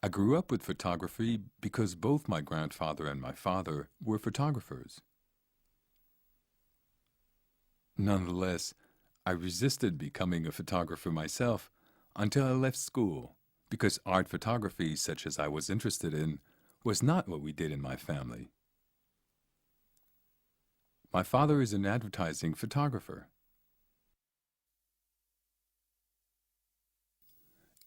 I grew up with photography because both my grandfather and my father were photographers. Nonetheless, I resisted becoming a photographer myself until I left school because art photography, such as I was interested in, was not what we did in my family. My father is an advertising photographer.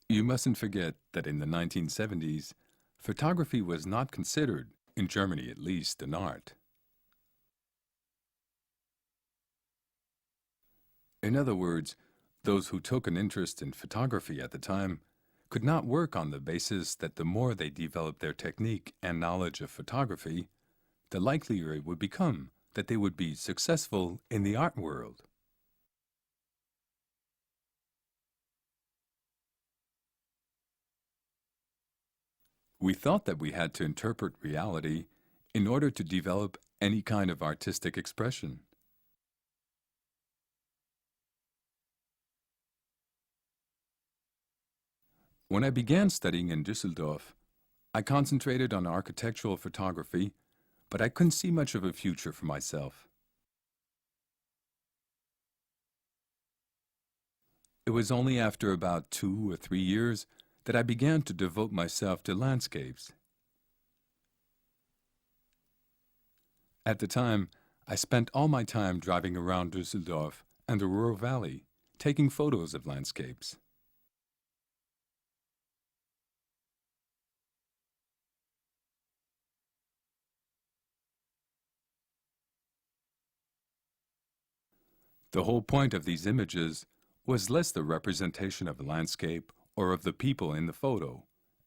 You mustn't forget that in the 1970s, photography was not considered, in Germany at least, an art. In other words, those who took an interest in photography at the time could not work on the basis that the more they developed their technique and knowledge of photography, the likelier it would become that they would be successful in the art world. We thought that we had to interpret reality in order to develop any kind of artistic expression. When I began studying in Düsseldorf, I concentrated on architectural photography, but I couldn't see much of a future for myself. It was only after about 2 or 3 years that I began to devote myself to landscapes. At the time, I spent all my time driving around Düsseldorf and the Ruhr Valley, taking photos of landscapes. The whole point of these images was less the representation of a landscape or of the people in the photo,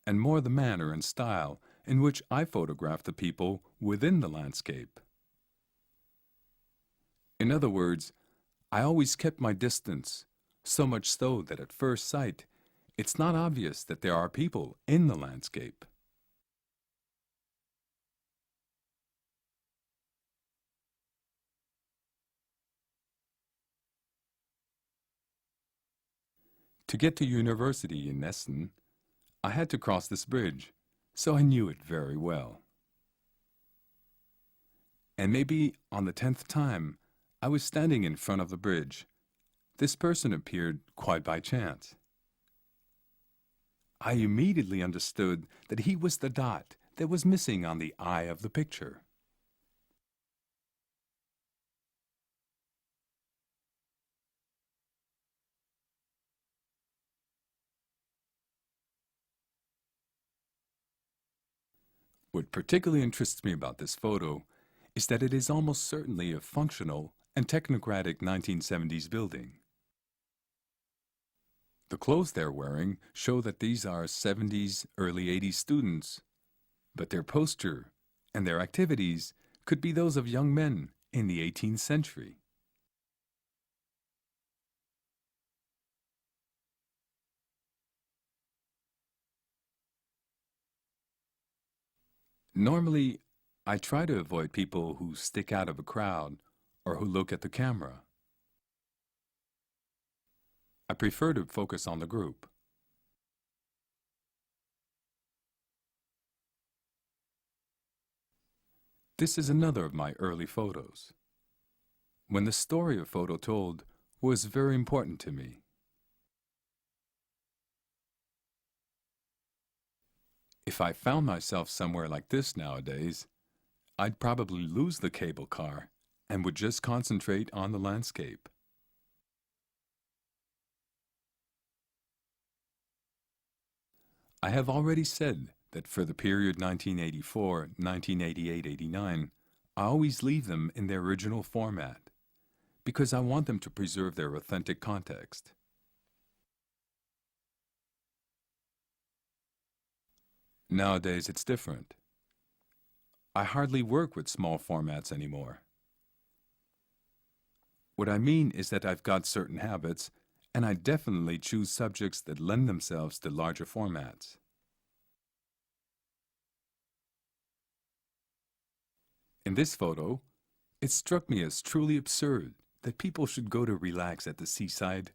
and more the manner and style in which I photographed the people within the landscape. In other words, I always kept my distance, so much so that at first sight, it's not obvious that there are people in the landscape. To get to university in Essen, I had to cross this bridge, so I knew it very well. And maybe on the 10th time, I was standing in front of the bridge. This person appeared quite by chance. I immediately understood that he was the dot that was missing on the eye of the picture. What particularly interests me about this photo is that it is almost certainly a functional and technocratic 1970s building. The clothes they're wearing show that these are 70s, early 80s students, but their posture and their activities could be those of young men in the 18th century. Normally, I try to avoid people who stick out of a crowd or who look at the camera. I prefer to focus on the group. This is another of my early photos, when the story a photo told was very important to me. If I found myself somewhere like this nowadays, I'd probably lose the cable car and would just concentrate on the landscape. I have already said that for the period 1984, 1988, 89, I always leave them in their original format because I want them to preserve their authentic context. Nowadays it's different. I hardly work with small formats anymore. What I mean is that I've got certain habits, and I definitely choose subjects that lend themselves to larger formats. In this photo, it struck me as truly absurd that people should go to relax at the seaside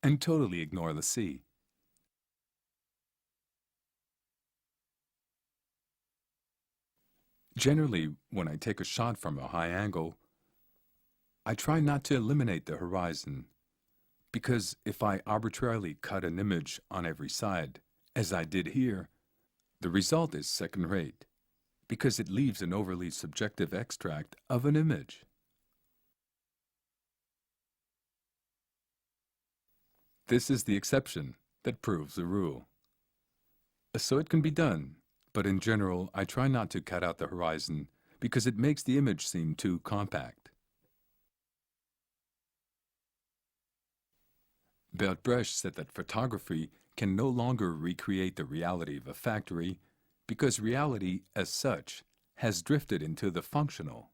and totally ignore the sea. Generally, when I take a shot from a high angle, I try not to eliminate the horizon, because if I arbitrarily cut an image on every side, as I did here, the result is second-rate, because it leaves an overly subjective extract of an image. This is the exception that proves the rule. So it can be done, but in general, I try not to cut out the horizon because it makes the image seem too compact. Bert Brecht said that photography can no longer recreate the reality of a factory because reality, as such, has drifted into the functional.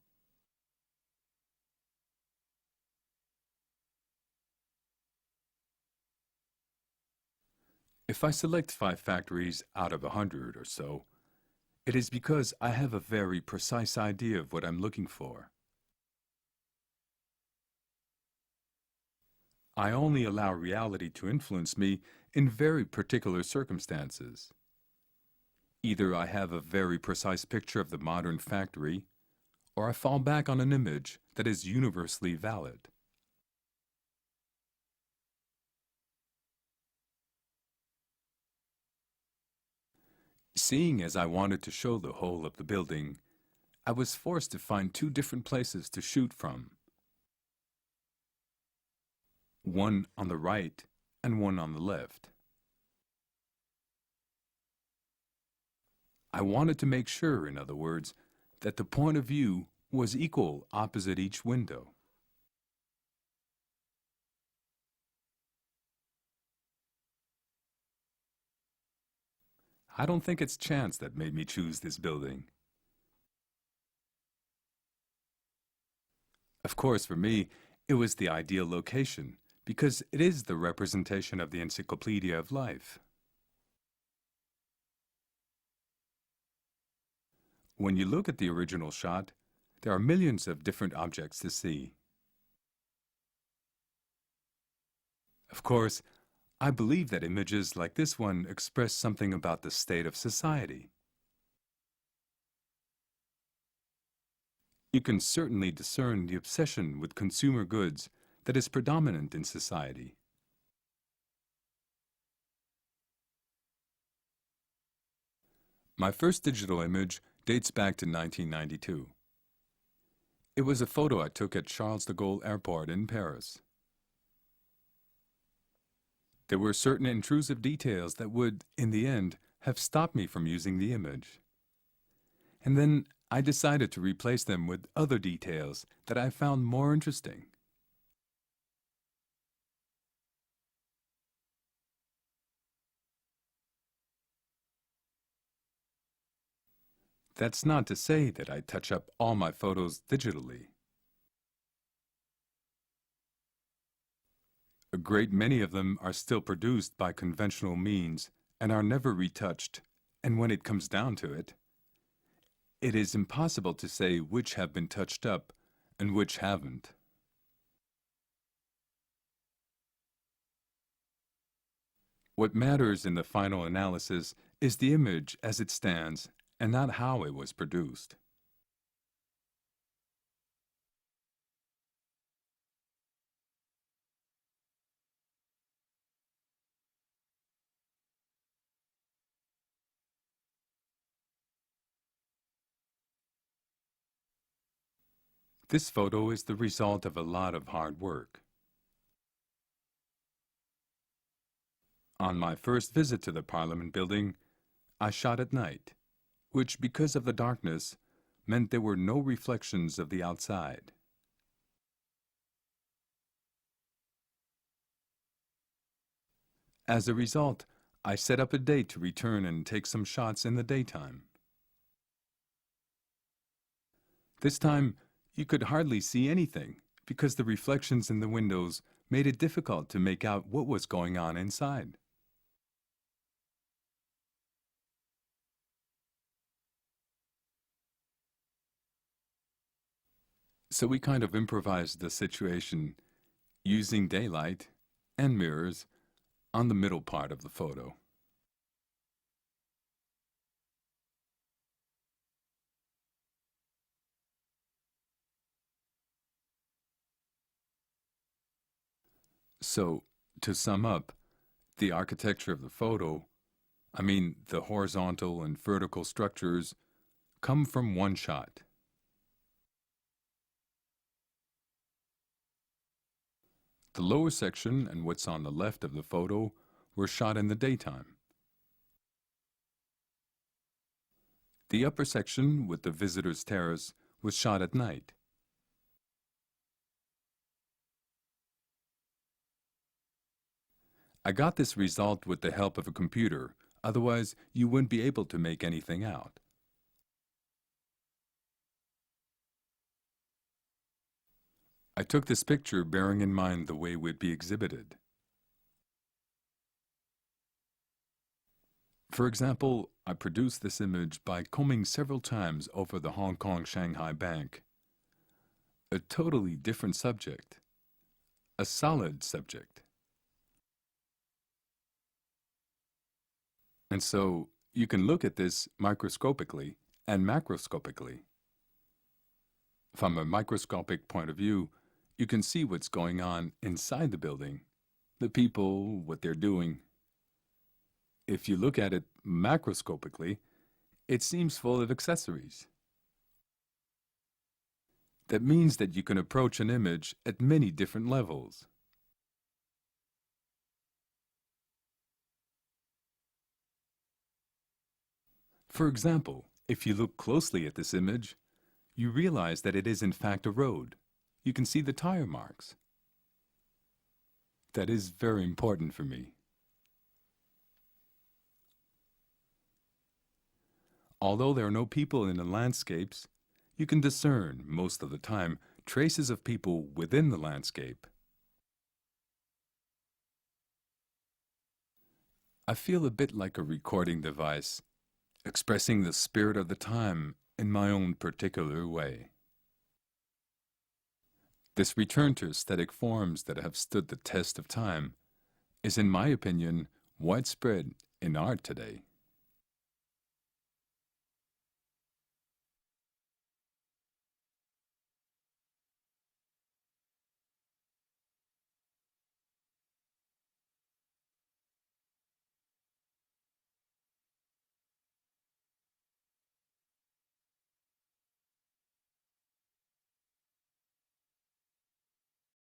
If I select 5 factories out of 100 or so, it is because I have a very precise idea of what I'm looking for. I only allow reality to influence me in very particular circumstances. Either I have a very precise picture of the modern factory, or I fall back on an image that is universally valid. Seeing as I wanted to show the whole of the building, I was forced to find 2 different places to shoot from. One on the right and one on the left. I wanted to make sure, in other words, that the point of view was equal opposite each window. I don't think it's chance that made me choose this building. Of course, for me, it was the ideal location, because it is the representation of the encyclopedia of life. When you look at the original shot, there are millions of different objects to see. Of course, I believe that images like this one express something about the state of society. You can certainly discern the obsession with consumer goods that is predominant in society. My first digital image dates back to 1992. It was a photo I took at Charles de Gaulle Airport in Paris. There were certain intrusive details that would, in the end, have stopped me from using the image. And then I decided to replace them with other details that I found more interesting. That's not to say that I touch up all my photos digitally. A great many of them are still produced by conventional means and are never retouched, and when it comes down to it, it is impossible to say which have been touched up and which haven't. What matters in the final analysis is the image as it stands and not how it was produced. This photo is the result of a lot of hard work. On my first visit to the Parliament building, I shot at night, which, because of the darkness, meant there were no reflections of the outside. As a result, I set up a date to return and take some shots in the daytime. This time, you could hardly see anything because the reflections in the windows made it difficult to make out what was going on inside. So we kind of improvised the situation using daylight and mirrors on the middle part of the photo. So, to sum up, the architecture of the photo, the horizontal and vertical structures, come from one shot. The lower section and what's on the left of the photo were shot in the daytime. The upper section with the visitor's terrace was shot at night. I got this result with the help of a computer, otherwise you wouldn't be able to make anything out. I took this picture bearing in mind the way it would be exhibited. For example, I produced this image by combing several times over the Hong Kong-Shanghai Bank. A totally different subject. A solid subject. And so, you can look at this microscopically and macroscopically. From a microscopic point of view, you can see what's going on inside the building, the people, what they're doing. If you look at it macroscopically, it seems full of accessories. That means that you can approach an image at many different levels. For example, if you look closely at this image, you realize that it is in fact a road. You can see the tire marks. That is very important for me. Although there are no people in the landscapes, you can discern, most of the time, traces of people within the landscape. I feel a bit like a recording device, expressing the spirit of the time in my own particular way. This return to aesthetic forms that have stood the test of time is, in my opinion, widespread in art today.